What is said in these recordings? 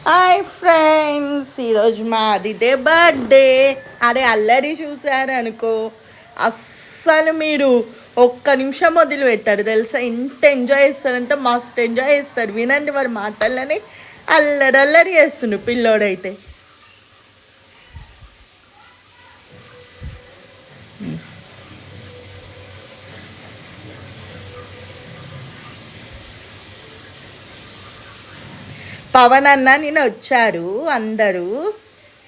Hi friends, ఈరోజు మాది birthday. అరే అల్లరి చూసారనుకో, అస్సలు మీరు ఒక్క నిమిషం వదిలి పెట్టారు తెలుసా. ఎంత ఎంజాయ్ చేస్తారంటే మస్తు ఎంజాయ్ చేస్తారు. వినండి వాడి మాటలని. అల్లరి అల్లరి చేస్తుండు పిల్లోడైతే. పవన్ అన్న నేను వచ్చారు అందరూ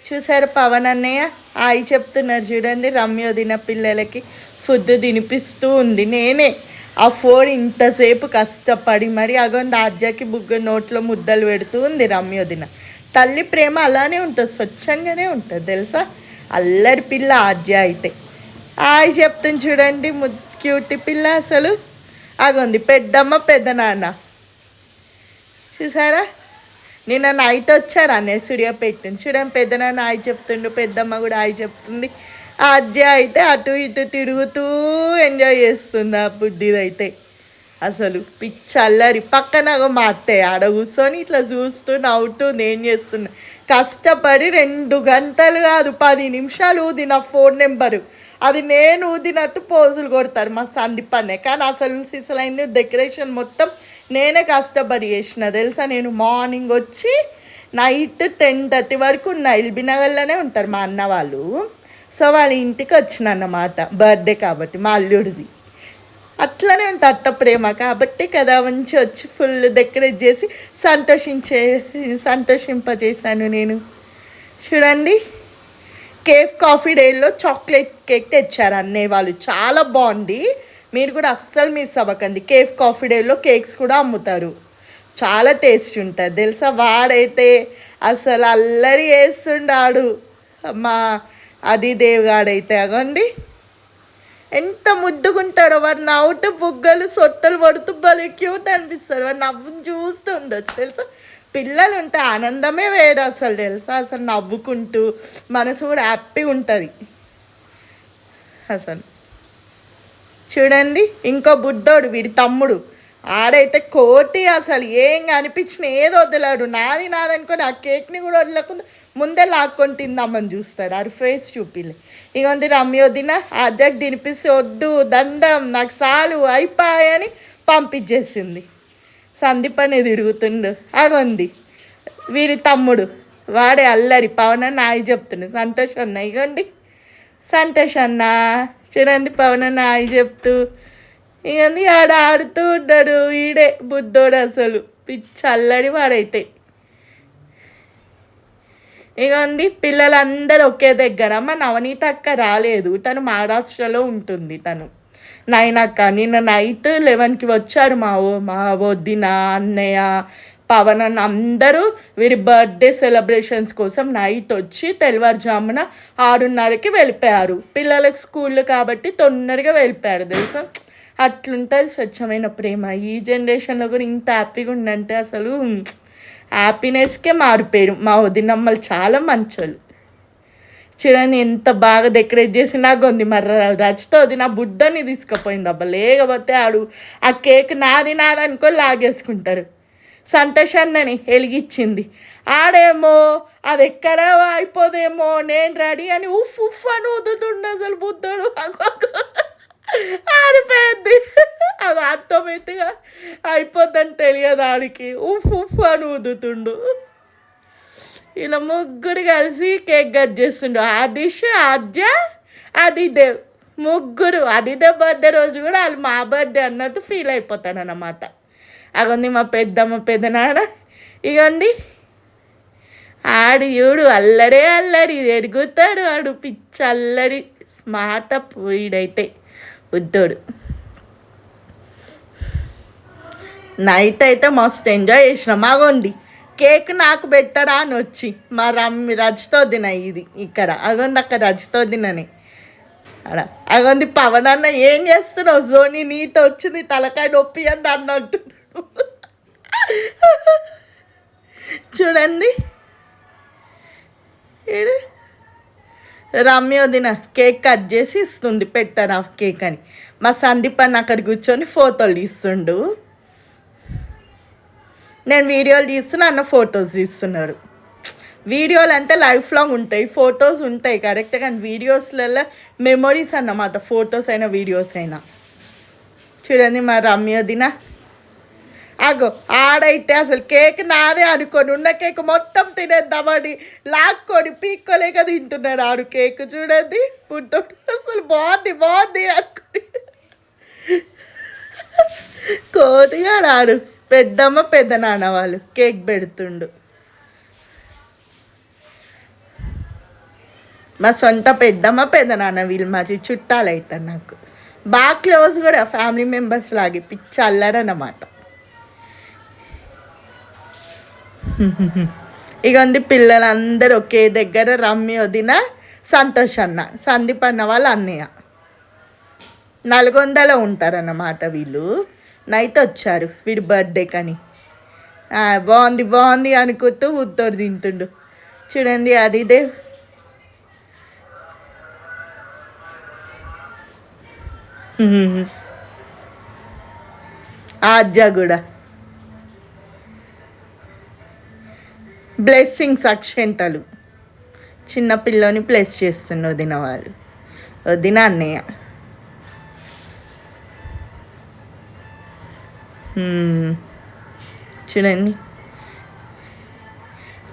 చూసారు. పవన్ అన్నయ్య ఆయి చెప్తున్నారు చూడండి. రమ్యోదిన పిల్లలకి ఫుడ్ తినిపిస్తూ ఉంది. నేనే ఆ ఫోన్ ఇంతసేపు కష్టపడి మరి అగొంది ఆద్యకి బుగ్గ నోట్లో ముద్దలు పెడుతూ ఉంది రమ్యోదిన. తల్లి ప్రేమ అలానే ఉంటుంది, స్వచ్ఛంగానే ఉంటుంది తెలుసా. అల్లరి పిల్ల ఆద్య అయితే. ఆయి చెప్తుంది చూడండి, క్యూటి పిల్ల అసలు. అగొంది పెద్దమ్మ పెద్దనాన్న చూసారా. నిన్న నైట్ వచ్చారు అన్నయ్య సూర్యాపేట. చూడండి పెద్దనాన్న ఆయి చెప్తుండు, పెద్దమ్మ కూడా ఆయి చెప్తుంది. ఆద్య అయితే అటు ఇటు తిరుగుతూ ఎంజాయ్ చేస్తుంది. ఆ బుద్ధిదైతే అసలు పిచ్చి అల్లరి. పక్కన మా అత్తయ్య ఆడ కూర్చొని ఇట్లా చూస్తూ నవ్వుతుంది. ఏం చేస్తున్నా కష్టపడి 2 గంటలు కాదు 10 నిమిషాలు ఊది నా ఫోన్ నెంబరు. అది నేను ఊదినట్టు పోజులు కొడతారు మా సందీప్ అన్నయ్య. కానీ అసలు సిసలైంది డెకరేషన్ మొత్తం నేనే కష్టపడి చేసిన తెలుసా. నేను మార్నింగ్ వచ్చి నైట్ 10:30 వరకు ఉన్న ఎల్బీ నగర్లోనే ఉంటారు మా అన్న వాళ్ళు. సో వాళ్ళ ఇంటికి వచ్చిన అన్నమాట, బర్త్డే కాబట్టి మా అల్లుడిది. అట్లనే ఉంటుంది అత్త ప్రేమ కాబట్టి కదా. మంచి వచ్చి ఫుల్ డెకరేట్ చేసి సంతోషింపజేశాను నేను. చూడండి కేఫ్ కాఫీ డేలో చాక్లెట్ కేక్ తెచ్చారు అన్నయ్య వాళ్ళు, చాలా బాగుంది. మీరు కూడా అస్సలు మిస్ అవ్వకండి. కేఫ్ కాఫీ డేలో కేక్స్ కూడా అమ్ముతారు, చాలా టేస్ట్ ఉంటుంది తెలుసా. వాడైతే అసలు అల్లరి వేస్తుండాడు మా దేవ్గాడైతే. అగండి ఎంత ముద్దుకుంటాడో. వాడు నవ్వుతూ బుగ్గలు సొట్టలు పడుతూ భలే క్యూట్ అనిపిస్తుంది. వాడు నవ్వుని చూస్తూ ఉండొచ్చు తెలుసా. పిల్లలు ఉంటే ఆనందమే వేరు అసలు తెలుసా. అసలు నవ్వుకుంటూ మనసు కూడా హ్యాపీగా ఉంటుంది అసలు. చూడండి ఇంకో బుడ్డోడు వీడి తమ్ముడు ఆడైతే కోతి. అసలు ఏం అనిపించిన ఏదో వదిలాడు. నాది అనుకొని ఆ కేక్ని కూడా వదలకుండా ముందే లాక్కొని తిందామని చూస్తాడు. ఆడు ఫేస్ చూపిలే. ఇక ఉంది రమ్యోదిన ఆద్యకి తినిపిస్తే వద్దు దండం నాకు సాలు అయిపోయాయని పంపించేసింది. సందీప్ అనేది తిరుగుతుండు. అగొంది వీడి తమ్ముడు, వాడే అల్లరి. పవన్ అన్న ఆయి చెప్తుండు. సంతోష్ అన్న ఇగోండి సంతోష్ అన్న చూడండి. పవన్ అన్న ఆయి చెప్తూ ఇక ఆడుతూ ఉన్నాడు. ఈడే బుద్ధోడు అసలు పిచ్చి అల్లడి వాడైతే. ఇక ఉంది పిల్లలందరూ ఒకే దగ్గర. మా నవనీత అక్క రాలేదు, తను మహారాష్ట్రలో ఉంటుంది. తను నైనాక నిన్న నైట్ 11కి వచ్చారు మా వదిన అన్నయ్య పవన్ అన్న అందరూ వీరి బర్త్డే సెలబ్రేషన్స్ కోసం నైట్ వచ్చి తెల్లవారుజామున 6:30కి వెళ్ళిపోయారు. పిల్లలకు స్కూళ్ళు కాబట్టి తొందరగా వెళ్ళిపోయారు తెలుసా. అట్లుంటుంది స్వచ్ఛమైన ప్రేమ. ఈ జనరేషన్లో కూడా ఇంత హ్యాపీగా ఉందంటే అసలు హ్యాపీనెస్కే మారిపోయారు. మా వదినమ్మలు చాలా మంచోళ్ళు. చూడండి ఎంత బాగా డెకరేట్ చేసి నాకు ఉంది. మరి రచితోది నా బుడ్డని తీసుకుపోయింది అబ్బా. లేకపోతే ఆడు ఆ కేక్ నాది అనుకో లాగేసుకుంటారు. సంతోషాన్ని వెలిగించింది. ఆడేమో అది ఎక్కడ అయిపోదేమో నేను రెడీ అని ఉఫ్ అని ఊదుతుండు అసలు బుద్ధుడు. ఆడిపోయింది. అది ఆటోమేటిక్గా అయిపోద్దని తెలియదు ఆడికి. ఉఫ్ అని ఊదుతుండు. ఇలా ముగ్గురు కలిసి కేక్ కట్ చేస్తుండు. ఆదిష్ ఆద్య ఆదిదేవ్ ముగ్గురు. ఆదిదేవ్ బర్త్డే రోజు కూడా వాళ్ళు మా బర్త్డే అన్నట్టు ఫీల్ అయిపోతాడు అన్నమాట. అగొంది మా పెద్దమ్మ పెద్దనాన్న. ఇగోండి ఆడు చూడు అల్లడి ఎరుగుతాడు. ఆడు పిచ్చి అల్లడి స్మార్ట్ అప్ వీడైతే బుద్ధోడు. నైట్ అయితే మస్తు ఎంజాయ్ చేసినాం. అగొంది కేక్ నాకు పెట్టడా అని వచ్చి మా రజితోదిన ఇది ఇక్కడ. అగొంది అక్కడ రజితోదినని అక్కడ. అగొంది పవన్ అన్న ఏం చేస్తున్నావు జోని, నీతో వచ్చింది తలకాయ నొప్పి అని నన్ను అంటున్నాడు. చూడండి రమ్యోదిన కేక్ కట్ చేసి ఇస్తుంది, పెట్టాను ఆ కేక్ అని. మా సందీప్ అన్న అక్కడ కూర్చొని ఫోటోలు తీస్తుండు. నేను వీడియోలు తీస్తున్నా, అన్న ఫొటోస్ తీస్తున్నారు. వీడియోలు అంటే లైఫ్ లాంగ్ ఉంటాయి, ఫొటోస్ ఉంటాయి కరెక్ట్, కానీ వీడియోస్లలో మెమొరీస్ అన్నమాట, ఫొటోస్ అయినా వీడియోస్ అయినా. చూడండి మా రమ్యదిన అగో ఆడైతే అసలు కేక్ నాదే అనుకొని ఉన్న కేక్ మొత్తం తినేద్దామని లాక్కొని పీక్కోలేక తింటున్నాడు ఆడు కేక్. చూడండి పుట్టోడు అసలు బాగుంది బాగుంది అనుకొని కోతిగా ఆడు. పెద్దమ్మ పెద్ద నాన్న వాళ్ళు కేక్ పెడుతుండు. మా సొంత పెద్దమ్మ పెద్ద నాన్న వీళ్ళు మరి చుట్టాలు అవుతారు నాకు, బాగా క్లోజ్ కూడా, ఫ్యామిలీ మెంబర్స్ లాగే, పిచ్చి అల్లరన్నమాట. ఇక ఉంది పిల్లలందరూ ఒకే దగ్గర, రమ్య వదిన, సంతోష్ అన్న, సందీప్ అన్న వాళ్ళ అన్నయ్య. నల్గొందలో ఉంటారన్నమాట వీళ్ళు. నైట్ వచ్చారు వీడి బర్త్డే కానీ. బాగుంది బాగుంది అనుకుంటూ ఉత్తోడు తింటుండు. చూడండి అది ఇదే ఆద్య కూడా బ్లెస్సింగ్స్ అక్షంతలు చిన్న పిల్లని ప్లేస్ చేస్తుండు వదిన వాళ్ళు, వదిన అన్నయ్య. చూడండి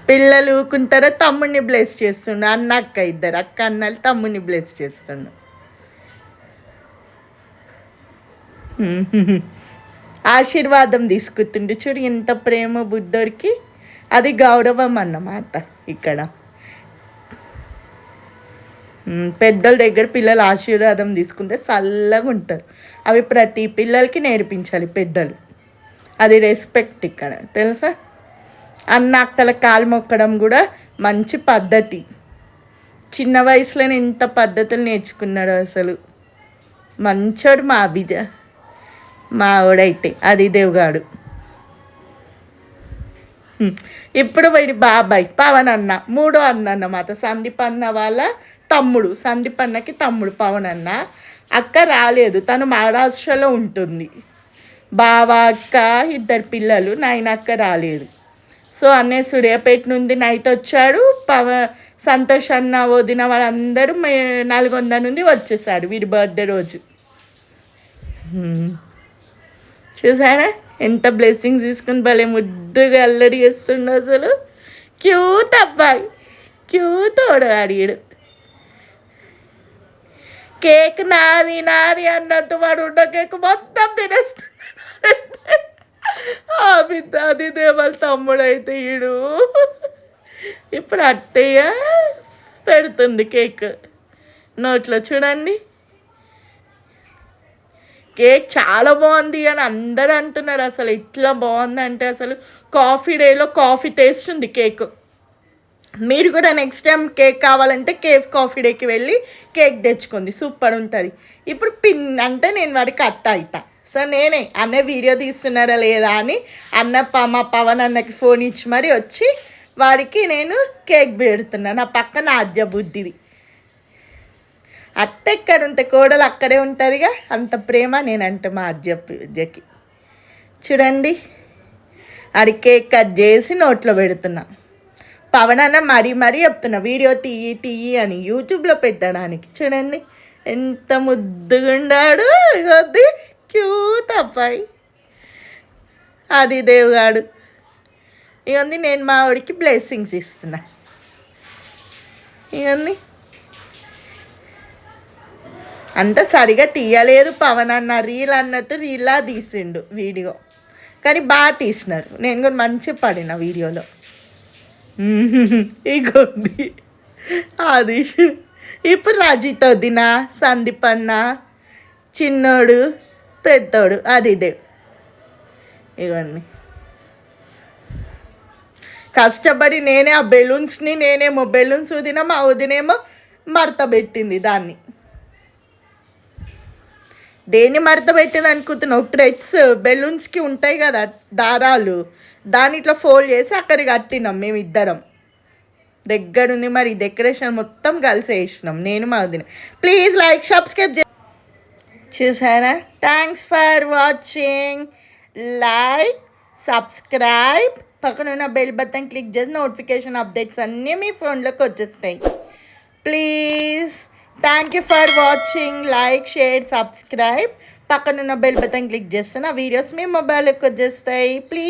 పిల్లలు ఊకుంటారో తమ్ముడిని బ్లెస్ చేస్తుండు, అన్న అక్క ఇద్దరు అక్క అన్నలు తమ్ముడిని బ్లెస్ చేస్తుండు. ఆశీర్వాదం తీసుకుంటుండు. చూడు ఎంత ప్రేమ బుద్ధుడికి, అది గౌరవం అన్నమాట. ఇక్కడ పెద్దల దగ్గర పిల్లలు ఆశీర్వాదం తీసుకుంటే చల్లగా ఉంటారు. అవి ప్రతి పిల్లలకి నేర్పించాలి పెద్దలు, అది రెస్పెక్ట్ ఇక్కడ తెలుసా. అన్న అక్కల కాలు మొక్కడం కూడా మంచి పద్ధతి. చిన్న వయసులోనే ఇంత పద్ధతులు నేర్చుకున్నాడు అసలు, మంచోడు మా అభిజ, మా ఆవిడైతే అది దేవుగాడు. ఇప్పుడు వీడి బాబాయ్ పవన్ అన్న, మూడో అన్న అన్నమాట, సందీప్ అన్న వాళ్ళ తమ్ముడు, సందీప్ అన్నకి తమ్ముడు పవన్ అన్న. అక్క రాలేదు, తను మహారాష్ట్రలో ఉంటుంది. బావ అక్క ఇద్దరు పిల్లలు, నాయనక్క రాలేదు. సో అన్నయ్య సూర్యాపేట నుండి నైట్ వచ్చాడు. సంతోష్ అన్న వదిన వాళ్ళందరూ నల్గొండ నుండి వచ్చేసాడు వీడి బర్త్డే రోజు. చూసారా ఎంత బ్లెస్సింగ్స్ తీసుకుని భలే ముద్దుగా అల్లడి చేస్తుండు అసలు. క్యూట్ అబ్బాయి, క్యూట్ అడిగాడు. కేక్ నాది నాది అన్నట్టు వాడు ఉన్న కేక్ మొత్తం తినేస్తున్నాడు. అది దేవాళ్ళ తమ్ముడు అయితే ఈడు ఇప్పుడు అత్తయ్య పెడుతుంది కేక్ నోట్లో. చూడండి కేక్ చాలా బాగుంది అని అందరూ అంటున్నారు. అసలు ఇట్లా బాగుందంటే అసలు కాఫీ డేలో కాఫీ టేస్ట్ ఉంది కేక్. మీరు కూడా నెక్స్ట్ టైం కేక్ కావాలంటే కేఫ్ కాఫీ డేకి వెళ్ళి కేక్ తెచ్చుకోండి, సూపర్ ఉంటుంది. ఇప్పుడు పిన్ అంటే నేను వాడికి అట్ట అవుతా. సో నేనే అన్న వీడియో తీస్తున్నారా లేదా అని మా పవన్ అన్నకి ఫోన్ ఇచ్చి మరి వచ్చి వాడికి నేను కేక్ పెడుతున్నా. నా పక్కన ఆద్య బుద్ధిది. అత్త ఎక్కడ ఉంటే కోడలు అక్కడే ఉంటుందిగా, అంత ప్రేమ నేనంటే మా ఆద్యకి. చూడండి అది కేక్ కట్ చేసి నోట్లో పెడుతున్నా. పవన్ అన్న మరీ చెప్తున్నా వీడియో తీయి అని యూట్యూబ్లో పెట్టడానికి. చూడండి ఎంత ముద్దుగా ఉన్నాడు, ఇగొద్ది క్యూట్ అబ్బాయి. అది దేవుగాడు. ఇవన్నీ నేను మా వాడికి బ్లెస్సింగ్స్ ఇస్తున్నా. ఇవన్నీ అంత సరిగా తీయలేదు పవన్ అన్న, రీల్ అన్నట్టు రీల్లా తీసిండు వీడియో, కానీ బాగా తీసినారు. నేను కూడా మంచిగా పడిన వీడియోలో. ఇగోంది అది. ఇప్పుడు రజిత్ వదిన, సందీప్ అన్న, చిన్నోడు పెద్దోడు అది దేవ్. ఇవన్నీ కష్టపడి నేనే ఆ బెలూన్స్ని నేనేమో బెలూన్స్ వదిన, మా వదినేమో మడత పెట్టింది దాన్ని. దేన్ని మడత పెట్టింది అనుకుంటున్నావు? థ్రెడ్స్ బెలూన్స్కి ఉంటాయి కదా దారాలు, దాన్ని ఇట్లా ఫోల్డ్ చేసి అక్కడికి కట్టినాం మేమిద్దరం. దగ్గరుంది మరి డెకరేషన్ మొత్తం కలిసి వేసినాం నేను మా వదిన. ప్లీజ్ లైక్ సబ్స్క్రైబ్ చూసారా. Thanks for watching. Like, subscribe, పక్కన ఉన్న బెల్ బటన్ క్లిక్ చేసి నోటిఫికేషన్ అప్డేట్స్ అన్నీ మీ ఫోన్లోకి వచ్చేస్తాయి. Please thank you for watching. Like, share, subscribe. పక్కనున్న బెల్ బటన్ క్లిక్ చేస్తే నా వీడియోస్ మీ మొబైల్లోకి వచ్చేస్తాయి. ప్లీజ్.